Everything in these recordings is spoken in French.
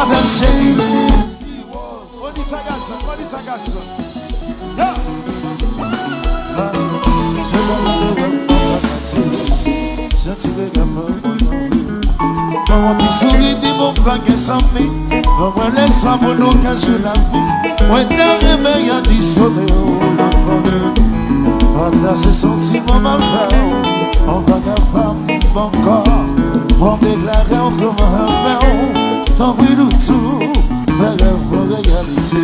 savais chérie. On dit ça garçon, on dit ça garçon. Maman tu souris, dis mon baguette sans vie. Maman laisse-moi pour nous cacher la vie. Moi t'as réveillé à du sommeil. Partager sentiments ma mère. On va capable mon corps. Pour déclarer encore ma mère. Tant pis nous tout. Vers la réalité.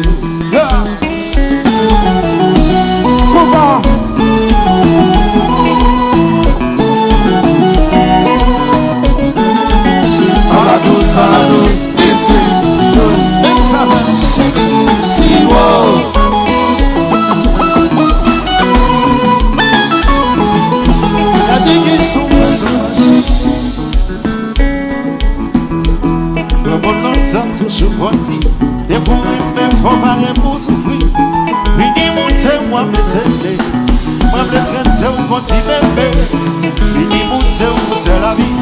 Comment? À la douce, ici, même ça va chérie, si wow. Y'a des qui sont pas sans le bon entend toujours bâti. Et pour lui-même, faut marrer pour souffrir. Vini monter, moi me céder. Moi me traiter, ou petit bébé. Vini monter, ou c'est la vie.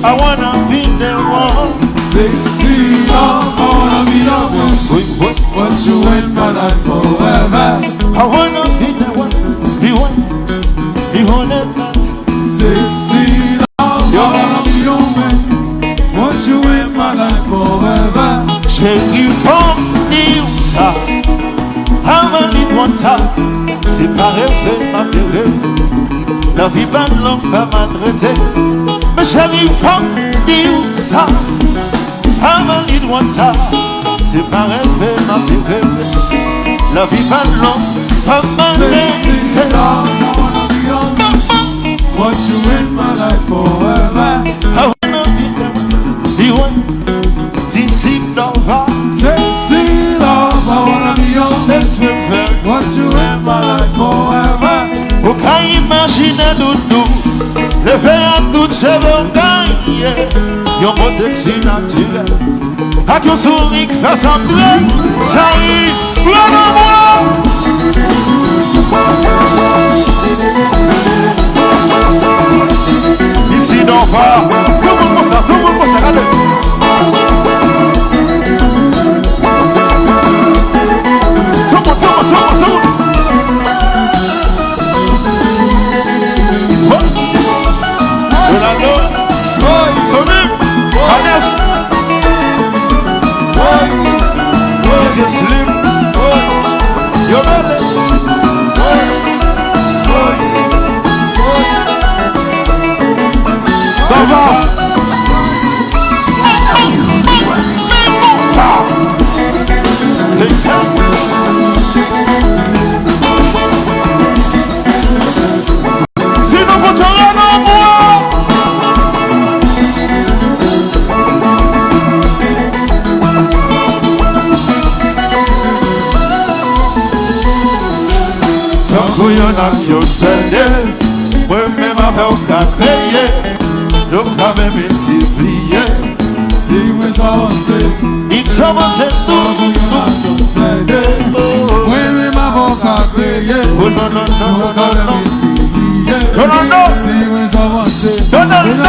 I wanna be the one. Sexy love, I wanna be the one. Want you in my life forever. I wanna be the one, the one, the one ever. Sexy love, I wanna be your man. Want you in my life forever. Chérie, femme, dis ça. Avant de toi ça, c'est pas rêver ma pérée. La vie pas longue, pas m'adresser. Mais chérie, femme, dis ça. Avant de toi ça, c'est pas rêver ma pérée. La vie pas longue, pas m'adresser. Want you in my life forever. I wanna be the one, d'ici d'envers. Sexy love, I wanna be your best friend. Want you in my life forever. Aucun imaginer doudou, le faire à toutes cheveux gagne. Yon protection naturelle, avec yon souris qui fait centrer. Ça y est, moi. Ici d'en bas, tout le monde ça, regardez. Tout le monde. Ronaldo, Sony, Hannes, DJ Slim, Yobele, Dova. Sinon vous t'aurez non moi. Tant qu'il y en a qui ont tenu, moi-même avec aucun créé, donc quand même multiplié. Dis-moi ça, c'est Il commence tout. moi-même avocat créé. Oh non, non, non, non, non, non. Dis-moi ça, c'est Ronaldo,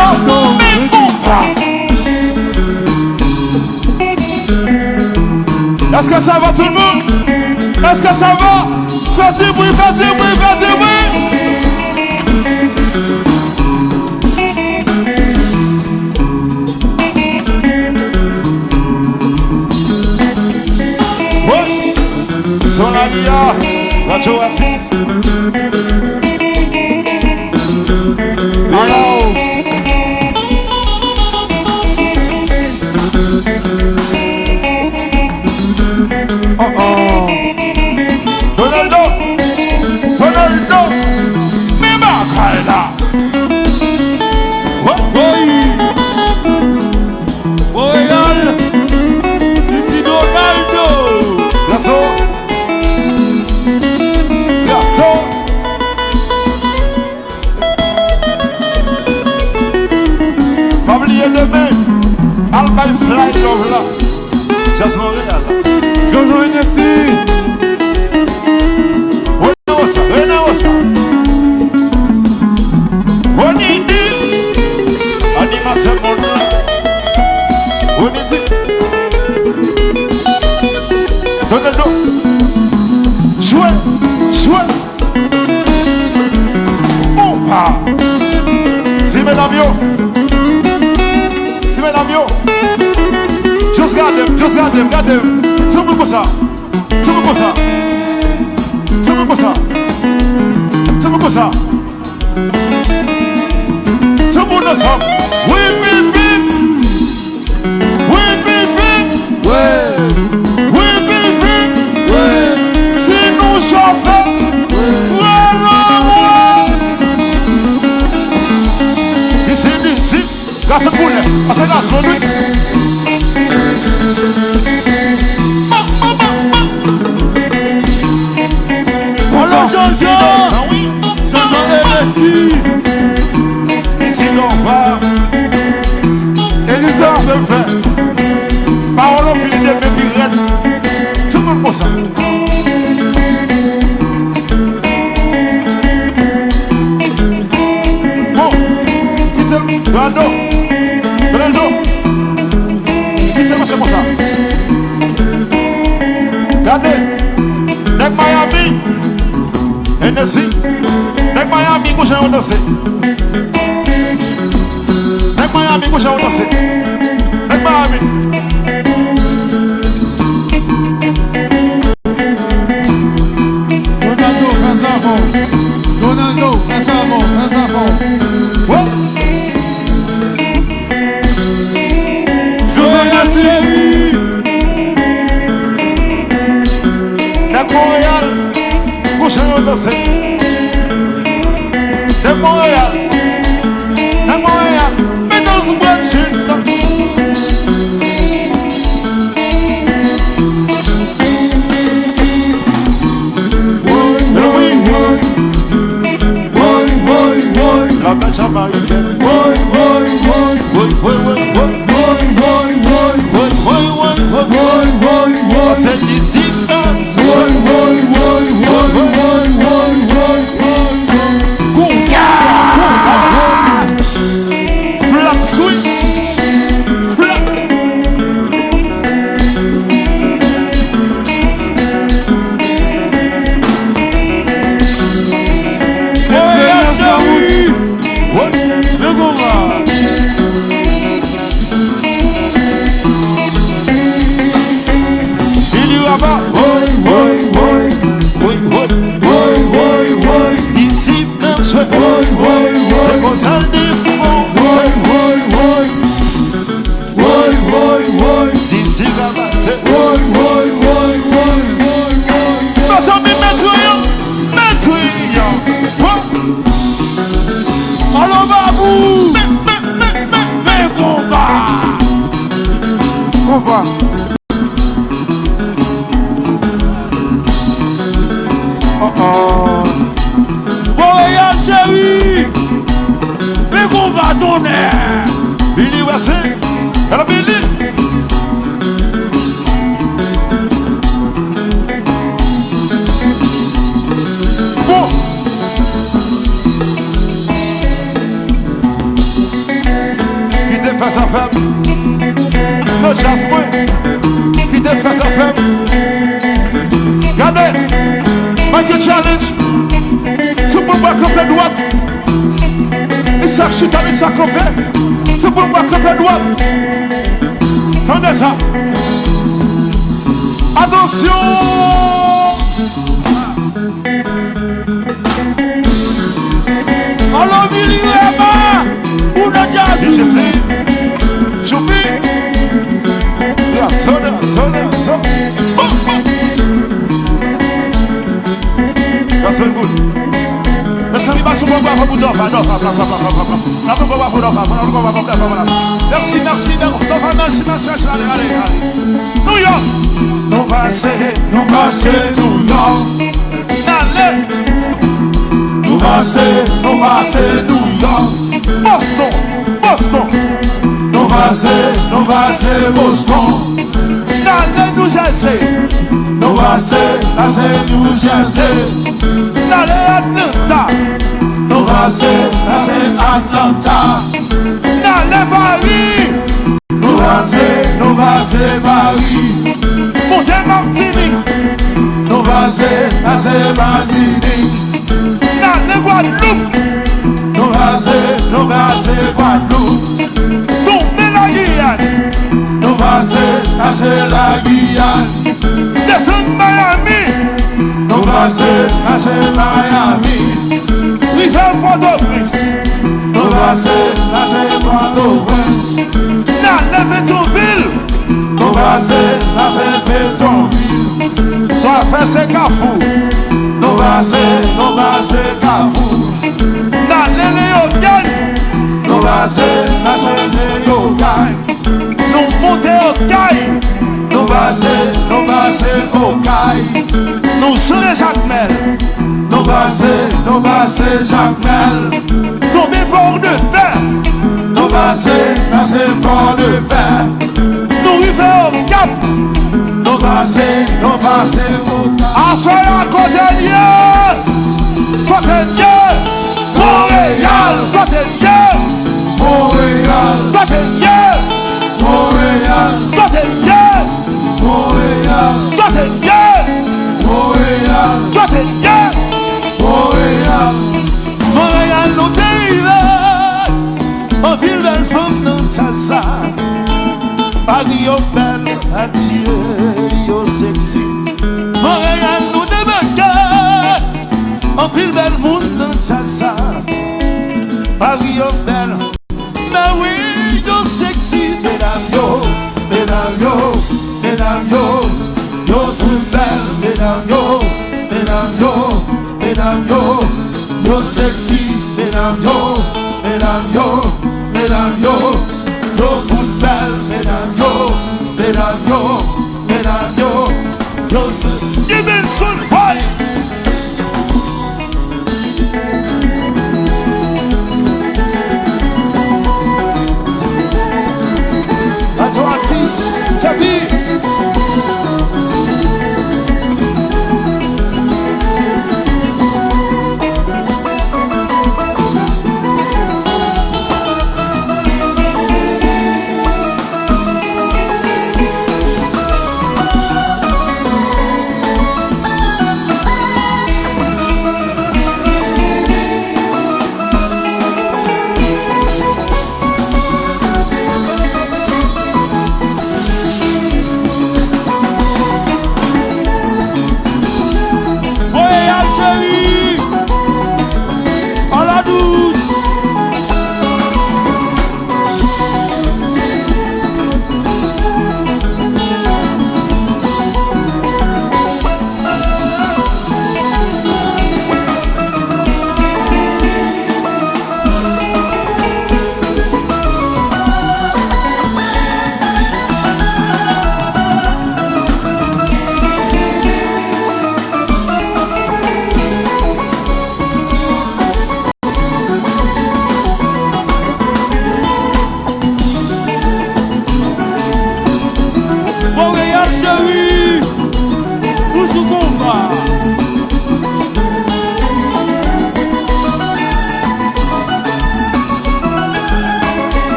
mais pourquoi? Est-ce que ça va tout le monde? Est-ce que ça va? Vas-y, oui, vas-y, oui, vas-y, oui. Oui, son ami, Radio Assis. Alors. Ronaldo, Mima Kaila. Royal, ici Ronaldo. Garçon. Pas oublier demain, Alba Fly Love là. Just Montréal. Jojo Inessi. Animation monde là. On est dit. Donaldo. Jouez. Opa. Si mesdames yo. Just got them. C'est pour ça. C'est pour nous ça. Oui, bip. Si nous chauffons. Ici. Grâce à vous, Ici l'on va. Elisa se fait. Parole au fil de mes pirettes. Tout le monde pour ça. Bon. Qui c'est Donaldo. Qui c'est machin pour ça. Regardez. Nèg Miami. Hennessy. Nèg Miami, couche à danser. Nèg Miami, couche à danser. Nèg Miami. Donaldo, fais ça avant. Ouais. José Nassiri. Nèg Montréal, couche à danser. Nèg Montréal, mais dans ce bois de chine. La belle jamaïcaine. C'est d'ici ça. Ici, c'est pour ça le d'ici, Allô Babou. Mais combat. Montréal chérie, mais qu'on va donner. Billy Wassé, alors Billy. Bon. Qui te fait sa femme? Ne chasse moi. Qui te fait sa femme? Regardez, Michael Challenge. C'est pour moi qu'on fait droite. Et ça chute avec ça qu'on fait. C'est pour moi qu'on fait droite. Attendez ça. Attention. Allô Billy Rema. Ou le jazz. Et je sais. Choupi. La sonne. That's very good. Merci. Allez. New York. Nous passer New York. Allez. Nous passer New York. Boston. Nous passer Boston. Allez, New Jersey. Nous passer New Jersey. Allez, Atlanta. Nous passer Atlanta. Allez, Paris. Nous passer Paris. Mon monter Martinique. Nous passer Martinique. Dans Guadeloupe. Nous passer Guadeloupe. Tomber la Guyane. Nous passer la Guyane. Descendre Miami. Nous passer Miami. Rivière Port-au-Prince. Nous passer Port-au-Prince. Dans Pétionville. Nous passer Pétionville. Nous faire ses Carrefour. Nous passer Carrefour. Dans l'Éléogan. Nous passer Yogan. Nous monter au Caille. Nous passer au Caille. Nous serons Jacmel. Nous passer Jacmel. Tomber Port de Paix. Nous passer Port de Paix. Nous arrivons au Cap. Nous passer au Cap. Assoyez à Côte-Dieu. Côte-Dieu. Montréal. Côte-Dieu. Montréal. Côte-Dieu. Montréal. Côte-Dieu. Montréal. Côte-Dieu. Montréal. Côte-Dieu. Montréal. Montréal nous dérive. En ville belle femme dans salsa. Paris au belle attiré au sexy. Montréal nous débarque. En ville belle monde dans salsa. Paris au belle. Mais oui, yo sexy. Mesdames yo, mesdames yo, mesdames yo, yo sont belles, mesdames yo, mesdames yo, mesdames yo, yo sexy, mesdames yo, mesdames yo, mesdames yo, yo sont belles, mesdames yo, mesdames yo, mesdames yo, yo sexy. Give me some fight. Atlantis, Javi.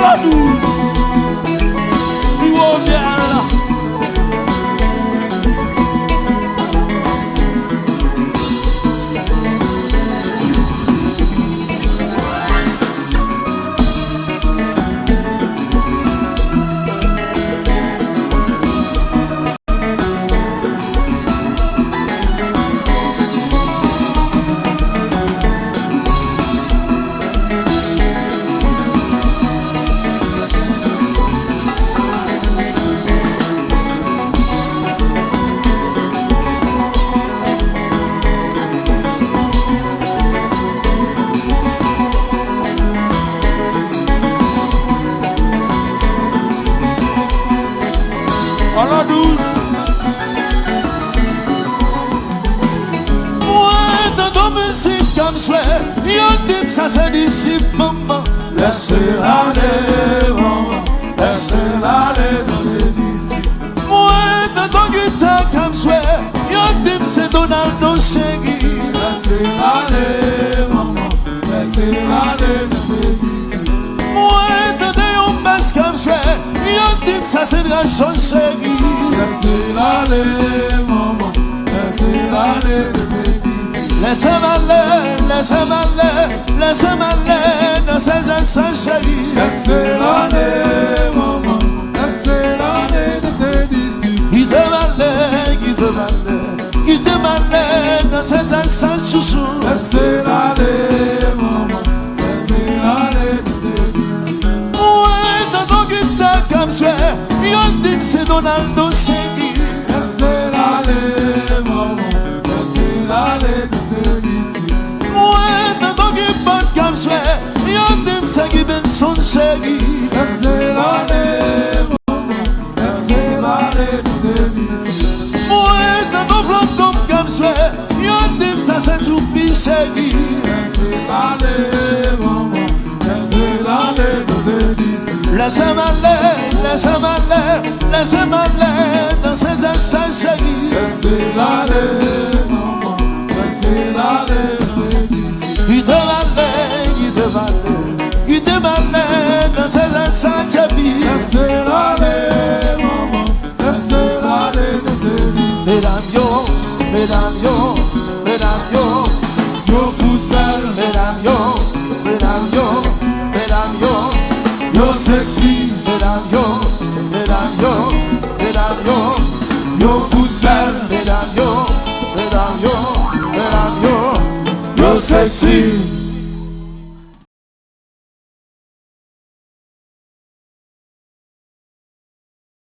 la douce. Si on vient là. À la douce. Moi, dans nos musiques comme souhait, y'en dit ça c'est disciple, maman. Laissez aller, maman. Laissez aller dans ses disciples. Moi, dans nos guitares comme souhait, y'en dit c'est Donaldo Chegui. Laissez aller, maman. Laissez aller dans ses disciples. Moi, dans nos basse comme souhait, y'en dit ça c'est Rachel Chegui. Laissez aller, maman. Laissez aller dans ses disciples. Laissez-moi aller dans ces instants chéris. Laissez aller, maman. Laissez aller dans ses disciples. Il te m'allait dans ces instants chouchou. Laissez aller, maman. Laissez aller dans ses disciples. Ouais, dans nos guitares comme ça, y'en dit que c'est Donaldo Chegui. Laissez aller, maman. Laissez aller dans ses disciples. Ouais, dans nos guitares comme ça, y'en dit que c'est Guy Benson Chegui. Laissez aller, maman. Laissez aller dans ses disciples. Ouais, dans nos flocons comme ça, y'en dit que ça c'est Toupi Chegui. Laissez aller, maman. Laissez aller dans ses disciples. Laissez-moi aller dans ces instants chéris. Laissez aller, maman. Laissez aller dans ses disciples. Il te m'allait dans ces instants chéris. Laissez aller, maman. Laissez aller dans ses disciples. Mesdames yo, Yo football, mesdames yo, yo sexy, mesdames yo, yo football, mesdames yo, yo sexy.